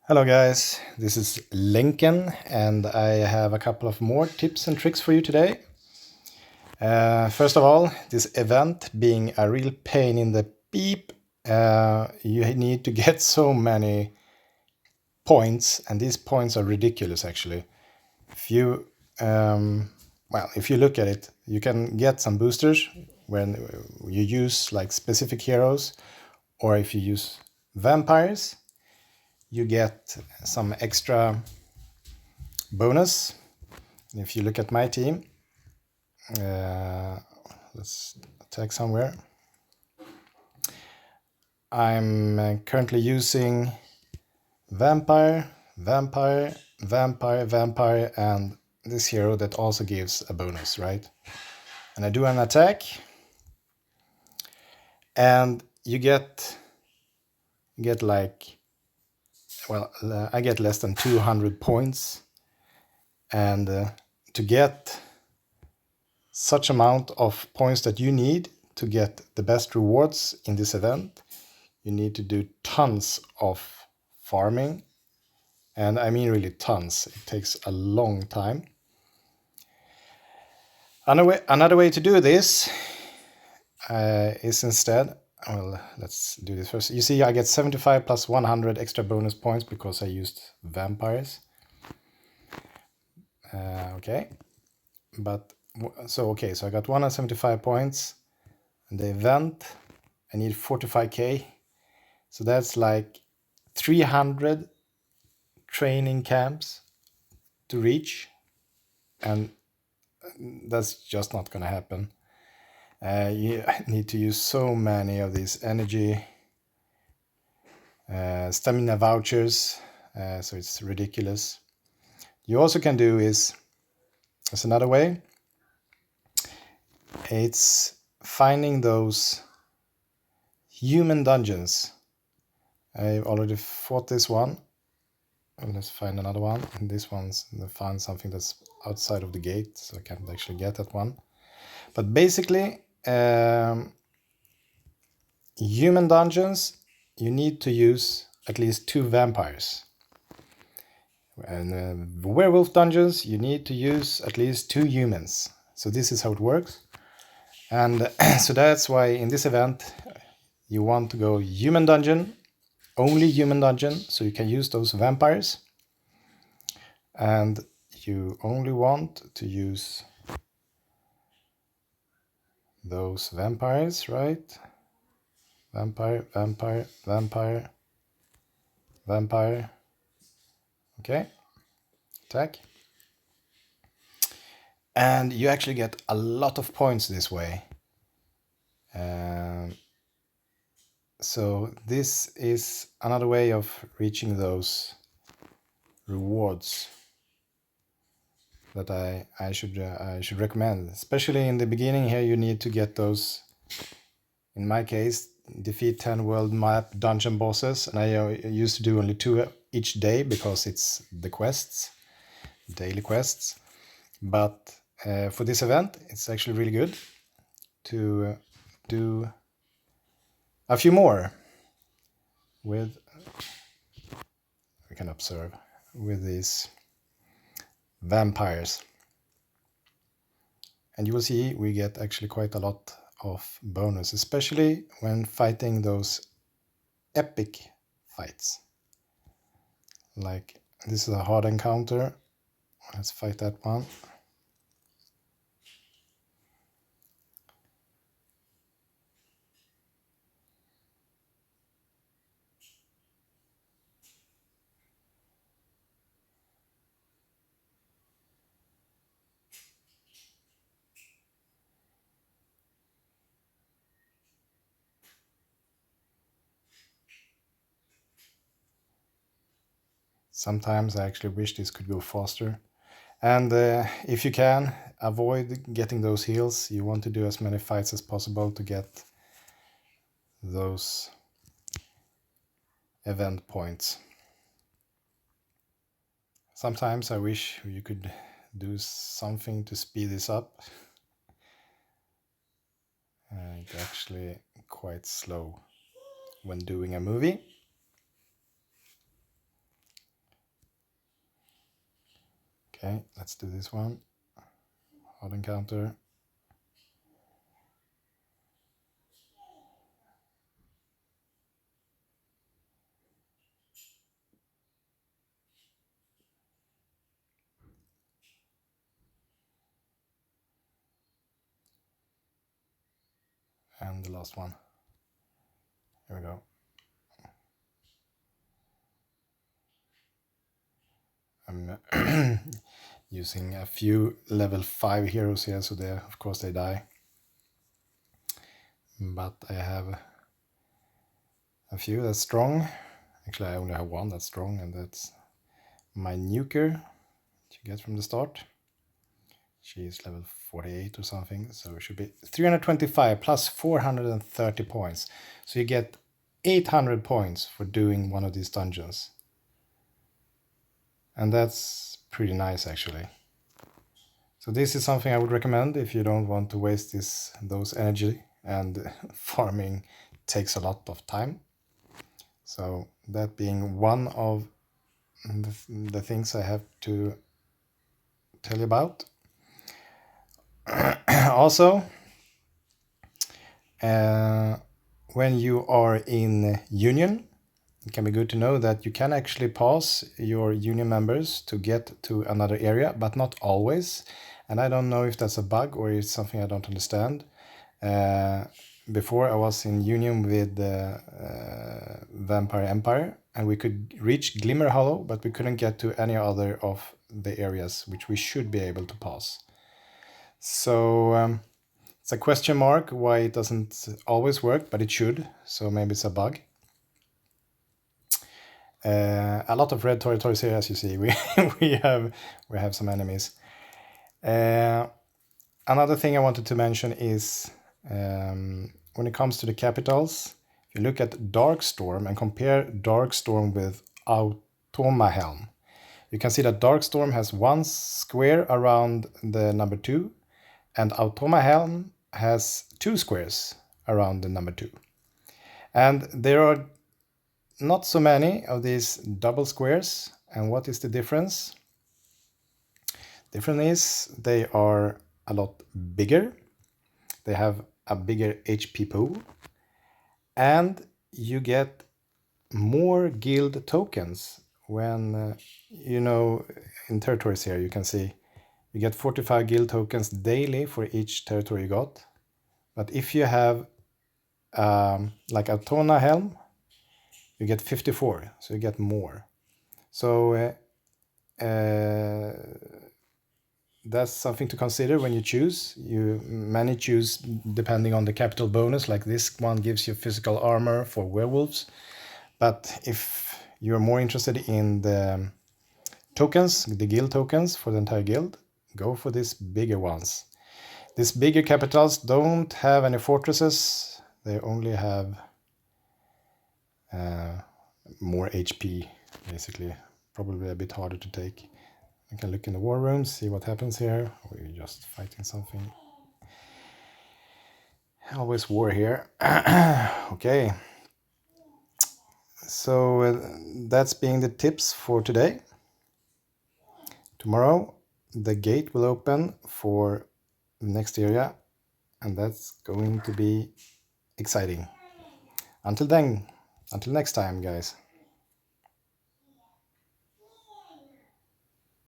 Hello guys, this is Lenken and I have a couple of more tips and tricks for you today. First of all, this event being a real pain in the beep, you need to get so many points, and these points are ridiculous actually. If you if you look at it, you can get some boosters when you use like specific heroes, or if you use vampires you get some extra bonus. If you look at my team, let's attack somewhere. I'm currently using vampire, vampire, vampire, vampire, and this hero that also gives a bonus, right? And I do an attack, and you get like, well, I get less than 200 points, and to get such amount of points that you need to get the best rewards in this event, you need to do tons of farming, and I mean really tons. It takes a long time. Another way to do this is instead, well, let's do this first. You see, I get 75 plus 100 extra bonus points because I used vampires. Okay, but so I got 175 points, and the event I need 45k, so that's like 300 training camps to reach, and that's just not gonna happen. You need to use so many of these energy stamina vouchers, so it's ridiculous. You also can do is, there's another way, it's finding those human dungeons. I already fought this one. Let's find another one. And this one's to find something that's outside of the gate, so I can't actually get that one. But basically, human dungeons, you need to use at least 2 vampires. And werewolf dungeons, you need to use at least 2 humans. So this is how it works. And so that's why in this event you want to go human dungeon, only human dungeon, so you can use those vampires. And you only want to use those vampires, right? Vampire, vampire, vampire, vampire. Okay, attack. And you actually get a lot of points this way. So this is another way of reaching those rewards that I should recommend. Especially in the beginning here, you need to get those. In my case, defeat 10 world map dungeon bosses, and I used to do only 2 each day because it's the quests, daily quests. But for this event, it's actually really good to do a few more with, we can observe, with these vampires. And you will see we get actually quite a lot of bonus, especially when fighting those epic fights. Like, this is a hard encounter. Let's fight that one. Sometimes I actually wish this could go faster. And if you can, avoid getting those heals. You want to do as many fights as possible to get those event points. Sometimes I wish you could do something to speed this up. It's actually quite slow when doing a movie. Okay, let's do this one. Hard encounter. And the last one. Here we go. I'm using a few level 5 heroes here, so they, of course they die. But I have a few that's strong. Actually, I only have one that's strong, and that's my nuker that you get from the start. She is level 48 or something, so it should be 325 plus 430 points. So you get 800 points for doing one of these dungeons. And that's pretty nice, actually. So this is something I would recommend if you don't want to waste those energy, and farming takes a lot of time. So that being one of the things I have to tell you about. Also, when you are in Union, it can be good to know that you can actually pass your Union members to get to another area, but not always. And I don't know if that's a bug or it's something I don't understand. Before I was in Union with Vampire Empire, and we could reach Glimmer Hollow, but we couldn't get to any other of the areas which we should be able to pass. So it's a question mark why it doesn't always work, but it should. So maybe it's a bug. A lot of red territories here, as you see. We have some enemies. Another thing I wanted to mention is when it comes to the capitals, if you look at Darkstorm and compare Darkstorm with Automahelm, you can see that Darkstorm has one square around the number 2, and Automahelm has 2 squares around the number 2. And there are not so many of these double squares. And what is the difference? Difference is they are a lot bigger. They have a bigger HP pool, and you get more guild tokens when in territories here you can see you get 45 guild tokens daily for each territory you got. But if you have like Altona Helm, you get 54, so you get more. So that's something to consider when you choose. Many choose depending on the capital bonus, like this one gives you physical armor for werewolves. But if you're more interested in the tokens, the guild tokens for the entire guild, go for these bigger ones. These bigger capitals don't have any fortresses. They only have more HP, basically. Probably a bit harder to take. You can look in the war rooms, see what happens here. We're just fighting something. Always war here. Okay. So that's being the tips for today. Tomorrow the gate will open for the next area, and that's going to be exciting. Until then, until next time, guys.